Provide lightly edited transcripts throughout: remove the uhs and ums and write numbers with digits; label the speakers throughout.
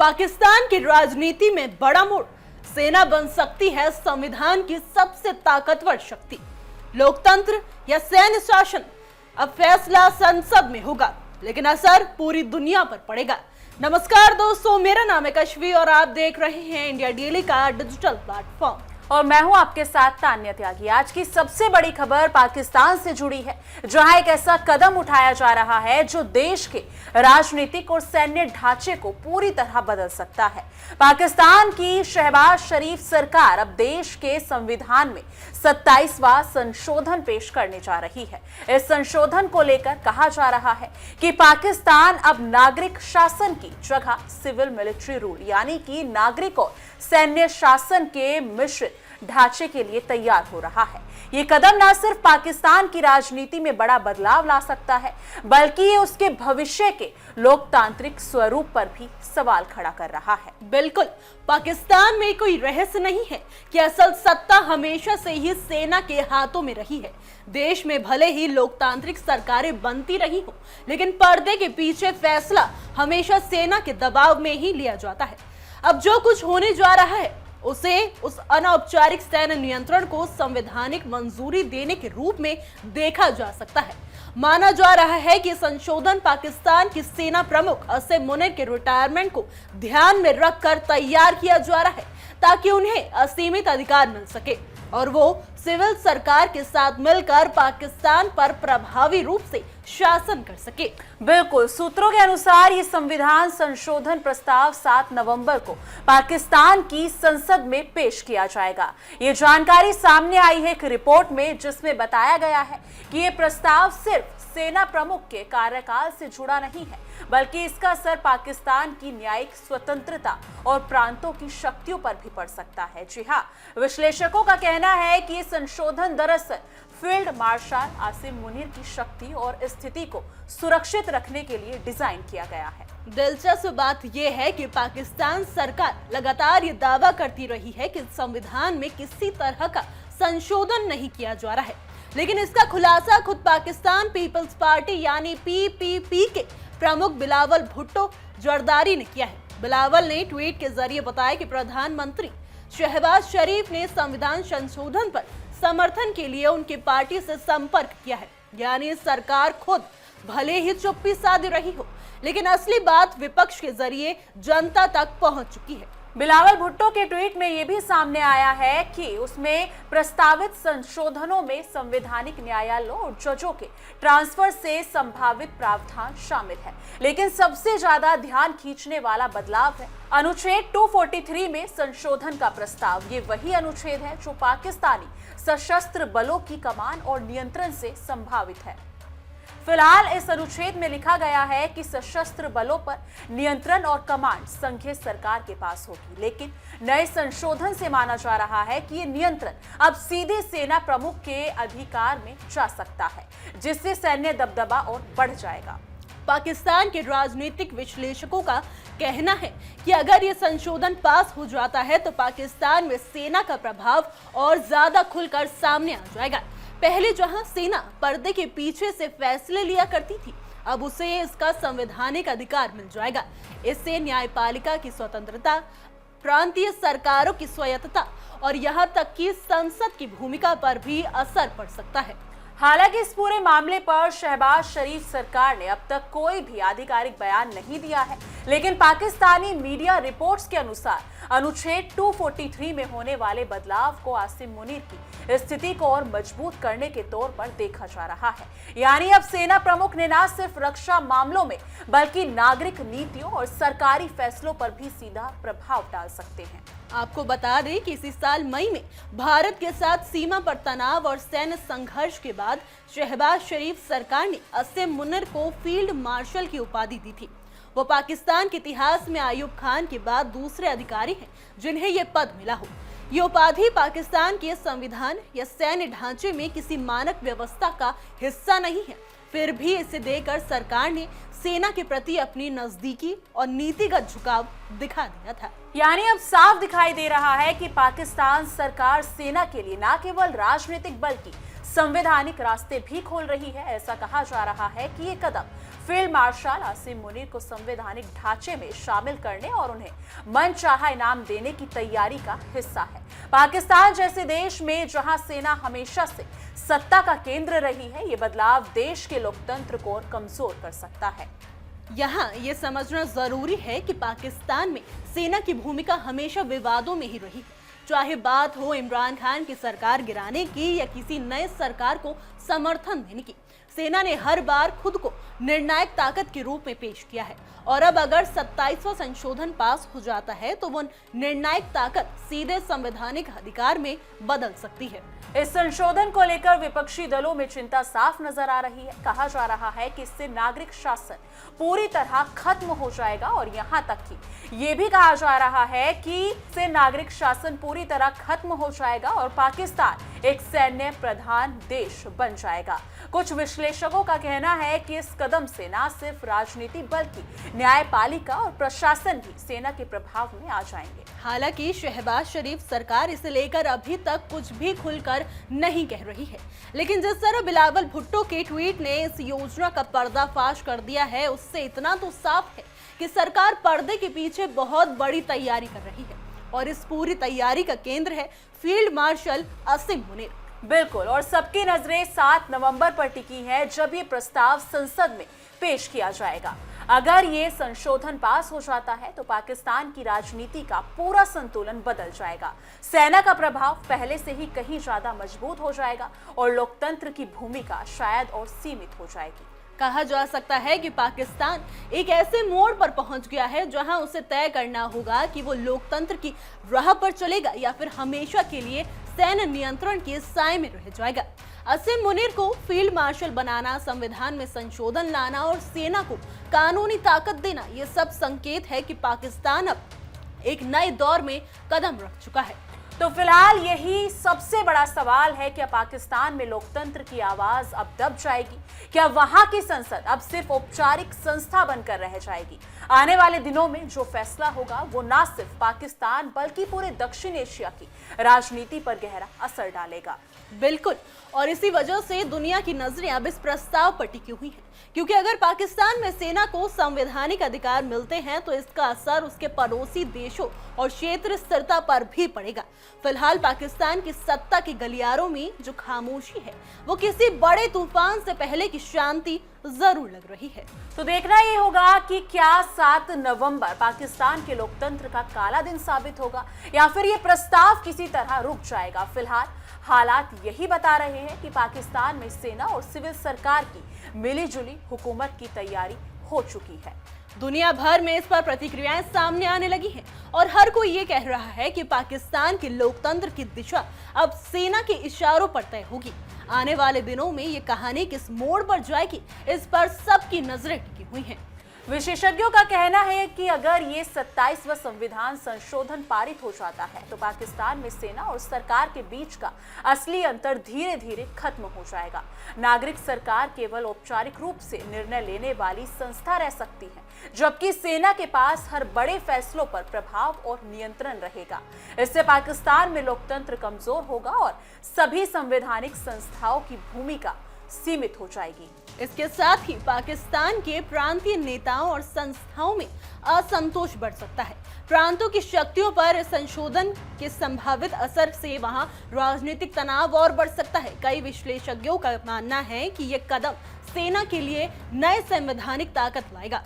Speaker 1: पाकिस्तान की राजनीति में बड़ा मोड़। सेना बन सकती है संविधान की सबसे ताकतवर शक्ति। लोकतंत्र या सैन्य शासन, अब फैसला संसद में होगा, लेकिन असर पूरी दुनिया पर पड़ेगा। नमस्कार दोस्तों, मेरा नाम है कश्वी और आप देख रहे हैं इंडिया डेली का डिजिटल प्लेटफॉर्म
Speaker 2: और मैं हूं आपके साथ तान्या त्यागी। आज की सबसे बड़ी खबर पाकिस्तान से जुड़ी है, जहां एक ऐसा कदम उठाया जा रहा है जो देश के राजनीतिक और सैन्य ढांचे को पूरी तरह बदल सकता है। पाकिस्तान की शहबाज शरीफ सरकार अब देश के संविधान में 27वां संशोधन पेश करने जा रही है। इस संशोधन को लेकर कहा जा रहा है कि पाकिस्तान अब नागरिक शासन की जगह सिविल मिलिट्री रूल यानी कि नागरिक और सैन्य शासन के मिश्रित ढांचे के लिए तैयार हो रहा है। ये कदम न सिर्फ पाकिस्तान की राजनीति में बड़ा बदलाव ला सकता है, बल्कि ये उसके भविष्य के लोकतांत्रिक स्वरूप पर भी सवाल खड़ा कर रहा है।
Speaker 1: बिल्कुल, पाकिस्तान में कोई रहस्य नहीं है कि असल सत्ता हमेशा से ही सेना के हाथों में रही है। देश में भले ही लोकतांत्रिक सरकारें बनती रही हो, लेकिन पर्दे के पीछे फैसला हमेशा सेना के दबाव में ही लिया जाता है। अब जो कुछ होने जा रहा है उसे उस अनौपचारिक सैन्य नियंत्रण को संवैधानिक मंजूरी देने के रूप में देखा जा सकता है। माना जा रहा है कि संशोधन पाकिस्तान की सेना प्रमुख असीम मुनीर के रिटायरमेंट को ध्यान में रखकर तैयार किया जा रहा है, ताकि उन्हें असीमित अधिकार मिल सके और वो सिविल सरकार के साथ मिलकर पाकिस्तान पर प्रभावी रूप से शासन कर सके।
Speaker 2: बिल्कुल, सूत्रों के अनुसार ये संविधान संशोधन प्रस्ताव 7 नवंबर को पाकिस्तान की संसद में पेश किया जाएगा। ये जानकारी सामने आई है एक रिपोर्ट में, जिसमें बताया गया है कि ये प्रस्ताव सिर्फ सेना प्रमुख के कार्यकाल से जुड़ा नहीं है, बल्कि इसका असर पाकिस्तान की न्यायिक स्वतंत्रता और प्रांतों की शक्तियों पर भी पड़ सकता है। जी हाँ, विश्लेषकों का कहना है कि ये संशोधन दरअसल फील्ड मार्शल असीम मुनीर की शक्ति और स्थिति को सुरक्षित रखने के लिए डिजाइन किया गया है।
Speaker 1: दिलचस्प बात यह है कि पाकिस्तान सरकार लगातार ये दावा करती रही है कि संविधान में किसी तरह का संशोधन नहीं किया जा रहा है, लेकिन इसका खुलासा खुद पाकिस्तान पीपल्स पार्टी यानी पीपीपी के प्रमुख बिलावल भुट्टो जरदारी ने किया है। बिलावल ने ट्वीट के जरिए बताया कि प्रधानमंत्री शहबाज शरीफ ने संविधान संशोधन पर समर्थन के लिए उनकी पार्टी से संपर्क किया है। यानी सरकार खुद भले ही चुप्पी साधी रही हो, लेकिन असली बात विपक्ष के जरिए जनता तक पहुंच चुकी है।
Speaker 2: बिलावल भुट्टो के ट्वीट में यह भी सामने आया है कि उसमें प्रस्तावित संशोधनों में संवैधानिक न्यायालयों और जजों के ट्रांसफर से संभावित प्रावधान शामिल है, लेकिन सबसे ज्यादा ध्यान खींचने वाला बदलाव है अनुच्छेद 243 में संशोधन का प्रस्ताव। ये वही अनुच्छेद है जो पाकिस्तानी सशस्त्र बलों की कमान और नियंत्रण से संभावित है। फिलहाल इस अनुच्छेद में लिखा गया है कि सशस्त्र बलों पर नियंत्रण और कमांड संघीय सरकार के पास होगी, लेकिन नए संशोधन से माना जा रहा है कि ये नियंत्रण अब सीधे सेना प्रमुख के अधिकार में जा सकता है, जिससे सैन्य दबदबा और बढ़ जाएगा।
Speaker 1: पाकिस्तान के राजनीतिक विश्लेषकों का कहना है कि अगर ये संशोधन पास हो जाता है तो पाकिस्तान में सेना का प्रभाव और ज्यादा खुलकर सामने आ जाएगा। पहले जहां सेना पर्दे के पीछे से फैसले लिया करती थी, अब उसे इसका संवैधानिक अधिकार मिल जाएगा। इससे न्यायपालिका की स्वतंत्रता, प्रांतीय सरकारों की स्वायत्तता और यहां तक कि संसद की भूमिका पर भी असर पड़ सकता है।
Speaker 2: हालांकि इस पूरे मामले पर शहबाज शरीफ सरकार ने अब तक कोई भी आधिकारिक बयान नहीं दिया है, लेकिन पाकिस्तानी मीडिया रिपोर्ट्स के अनुसार अनुच्छेद 243 में होने वाले बदलाव को असीम मुनीर की स्थिति को और मजबूत करने के तौर पर देखा जा रहा है। यानी अब सेना प्रमुख ने न सिर्फ रक्षा मामलों में, बल्कि नागरिक नीतियों और सरकारी फैसलों पर भी सीधा प्रभाव डाल सकते हैं।
Speaker 1: आपको बता दें कि इसी साल मई में भारत के साथ सीमा पर तनाव और सैन्य संघर्ष के बाद शहबाज शरीफ सरकार ने असीम मुनीर को फील्ड मार्शल की उपाधि दी थी। वो पाकिस्तान के इतिहास में अयूब खान के बाद दूसरे अधिकारी हैं जिन्हें ये पद मिला हो। ये उपाधि पाकिस्तान के संविधान या सैन्य ढांचे में किसी मानक व्यवस्था का हिस्सा नहीं है, फिर भी इसे देकर सरकार ने सेना के प्रति अपनी नजदीकी और नीतिगत झुकाव दिखा दिया था।
Speaker 2: यानी अब साफ दिखाई दे रहा है कि पाकिस्तान सरकार सेना के लिए न केवल राजनीतिक बल्कि संवैधानिक रास्ते भी खोल रही है। ऐसा कहा जा रहा है कि ये कदम फील्ड मार्शल आसिम मुनीर को संवैधानिक ढांचे में शामिल करने और उन्हें मनचाहा इनाम देने की तैयारी का हिस्सा है। पाकिस्तान जैसे देश में जहां सेना हमेशा से सत्ता का केंद्र रही है, ये बदलाव देश के लोकतंत्र को और कमजोर कर सकता है।
Speaker 1: यहाँ ये समझना जरूरी है कि पाकिस्तान में सेना की भूमिका हमेशा विवादों में ही रही है। चाहे बात हो इमरान खान की सरकार गिराने की या किसी नए सरकार को समर्थन देने की, सेना ने हर बार खुद को निर्णायक ताकत के रूप में पेश किया है। और अब अगर 27वां संशोधन पास हो जाता है तो वो निर्णायक ताकत सीधे संवैधानिक अधिकार में बदल सकती है।
Speaker 2: इस संशोधन को लेकर विपक्षी दलों में चिंता साफ नजर आ रही है। कहा जा रहा है कि इससे नागरिक शासन पूरी तरह खत्म हो जाएगा और यहां तक कि ये भी कहा जा रहा है कि इससे नागरिक शासन पूरी तरह खत्म हो जाएगा और पाकिस्तान एक सैन्य प्रधान देश बन जाएगा। कुछ विश्लेषकों का कहना है कि इस कदम से न सिर्फ राजनीति बल्कि न्यायपालिका और प्रशासन भी सेना के प्रभाव में आ जाएंगे।
Speaker 1: हालांकि शहबाज शरीफ सरकार इसे लेकर अभी तक कुछ भी खुलकर नहीं कह रही है, लेकिन जिस तरह बिलावल भुट्टो के ट्वीट ने इस योजना का पर्दाफाश कर दिया है, उससे इतना तो साफ है कि सरकार पर्दे के पीछे बहुत बड़ी तैयारी कर रही है और इस पूरी तैयारी का केंद्र है फील्ड मार्शल आसिम मुनीर।
Speaker 2: बिल्कुल, और सबकी नजरें 7 नवंबर पर टिकी है जब ये प्रस्ताव संसद में पेश किया जाएगा। अगर ये संशोधन पास हो जाता है तो पाकिस्तान की राजनीति का पूरा संतुलन बदल जाएगा। सेना का प्रभाव पहले से ही कहीं ज्यादा मजबूत हो जाएगा और लोकतंत्र की भूमिका शायद और सीमित हो जाएगी।
Speaker 1: कहा जा सकता है कि पाकिस्तान एक ऐसे मोड़ पर पहुंच गया है जहां उसे तय करना होगा कि वो लोकतंत्र की राह पर चलेगा या फिर हमेशा के लिए सैन्य नियंत्रण के साए में रह जाएगा। आसिम मुनीर को फील्ड मार्शल बनाना, संविधान में संशोधन लाना और सेना को कानूनी ताकत देना, ये सब संकेत है कि पाकिस्तान अब एक नए दौर में कदम रख चुका है।
Speaker 2: तो फिलहाल यही सबसे बड़ा सवाल है, क्या पाकिस्तान में लोकतंत्र की आवाज अब दब जाएगी? क्या वहां की संसद अब सिर्फ औपचारिक संस्था बनकर रह जाएगी? आने वाले दिनों में जो फैसला होगा वो न सिर्फ पाकिस्तान बल्कि पूरे दक्षिण एशिया की राजनीति पर गहरा असर डालेगा।
Speaker 1: बिल्कुल, और इसी वजह से दुनिया की नजरें अब इस प्रस्ताव पर टिकी हुई हैं, क्योंकि अगर पाकिस्तान में सेना को संवैधानिक अधिकार मिलते हैं तो इसका असर उसके पड़ोसी देशों और क्षेत्र स्थिरता पर भी पड़ेगा। फिलहाल पाकिस्तान की सत्ता के गलियारों में जो खामोशी है वो किसी बड़े तूफान से पहले की शांति जरूर लग रही है।
Speaker 2: तो देखना ये होगा कि क्या 7 नवंबर पाकिस्तान के लोकतंत्र का काला दिन साबित होगा या फिर ये प्रस्ताव किसी तरह रुक जाएगा। फिलहाल हालात यही बता रहे हैं कि पाकिस्तान में सेना और सिविल सरकार की मिलीजुली हुकूमत की तैयारी हो चुकी है।
Speaker 1: दुनिया भर में इस पर प्रतिक्रियाएं सामने आने लगी हैं और हर कोई ये कह रहा है कि पाकिस्तान के लोकतंत्र की दिशा अब सेना के इशारों पर तय होगी। आने वाले दिनों में ये कहानी किस मोड़ पर जाएगी, इस पर सबकी नजरें टिकी हुई हैं।
Speaker 2: विशेषज्ञों का कहना है कि अगर ये 27वां संविधान संशोधन पारित हो जाता है तो पाकिस्तान में सेना और सरकार के बीच का असली अंतर धीरे धीरे खत्म हो जाएगा। नागरिक सरकार केवल औपचारिक रूप से निर्णय लेने वाली संस्था रह सकती है, जबकि सेना के पास हर बड़े फैसलों पर प्रभाव और नियंत्रण रहेगा। इससे पाकिस्तान में लोकतंत्र कमजोर होगा और सभी संवैधानिक संस्थाओं की भूमिका सीमित हो जाएगी।
Speaker 1: इसके साथ ही पाकिस्तान के प्रांतीय नेताओं और संस्थाओं में असंतोष बढ़ सकता है। प्रांतों की शक्तियों पर संशोधन के संभावित असर से वहां राजनीतिक तनाव और बढ़ सकता है। कई विश्लेषज्ञों का मानना है कि यह कदम सेना के लिए नए संवैधानिक ताकत लाएगा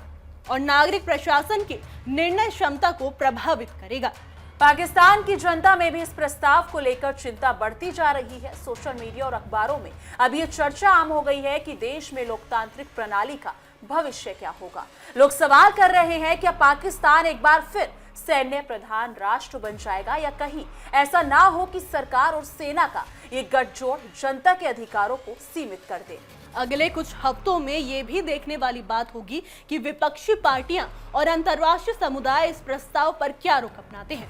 Speaker 1: और नागरिक प्रशासन के निर्णय क्षमता को प्रभावित करेगा।
Speaker 2: पाकिस्तान की जनता में भी इस प्रस्ताव को लेकर चिंता बढ़ती जा रही है। सोशल मीडिया और अखबारों में अब ये चर्चा आम हो गई है कि देश में लोकतांत्रिक प्रणाली का भविष्य क्या होगा। लोग सवाल कर रहे हैं कि पाकिस्तान एक बार फिर सैन्य प्रधान राष्ट्र बन जाएगा या कहीं ऐसा ना हो कि सरकार और सेना का ये गठजोड़ जनता के अधिकारों को सीमित कर दे।
Speaker 1: अगले कुछ हफ्तों में ये भी देखने वाली बात होगी कि विपक्षी पार्टियां और अंतर्राष्ट्रीय समुदाय इस प्रस्ताव पर क्या रुख अपनाते हैं।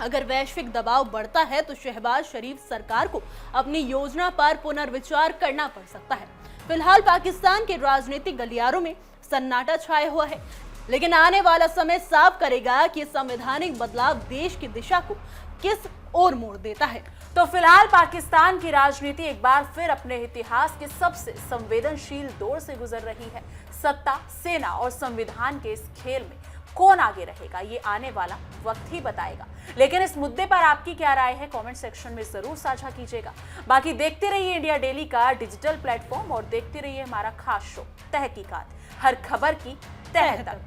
Speaker 1: अगर वैश्विक दबाव बढ़ता है तो शहबाज शरीफ सरकार को अपनी योजना पर पुनर्विचार करना पड़ सकता है। फिलहाल पाकिस्तान के राजनीतिक गलियारों में सन्नाटा छाया हुआ है। लेकिन आने वाला समय साफ करेगा कि संवैधानिक बदलाव देश की दिशा को किस ओर मोड़ देता है।
Speaker 2: तो फिलहाल पाकिस्तान की राजनीति एक बार फिर अपने इतिहास के सबसे संवेदनशील दौर से गुजर रही है। सत्ता, सेना और संविधान के इस खेल में कौन आगे रहेगा, ये आने वाला वक्त ही बताएगा। लेकिन इस मुद्दे पर आपकी क्या राय है, कमेंट सेक्शन में जरूर साझा कीजिएगा। बाकी देखते रहिए इंडिया डेली का डिजिटल प्लेटफॉर्म और देखते रहिए हमारा खास शो तहकीकात, हर खबर की तह तक।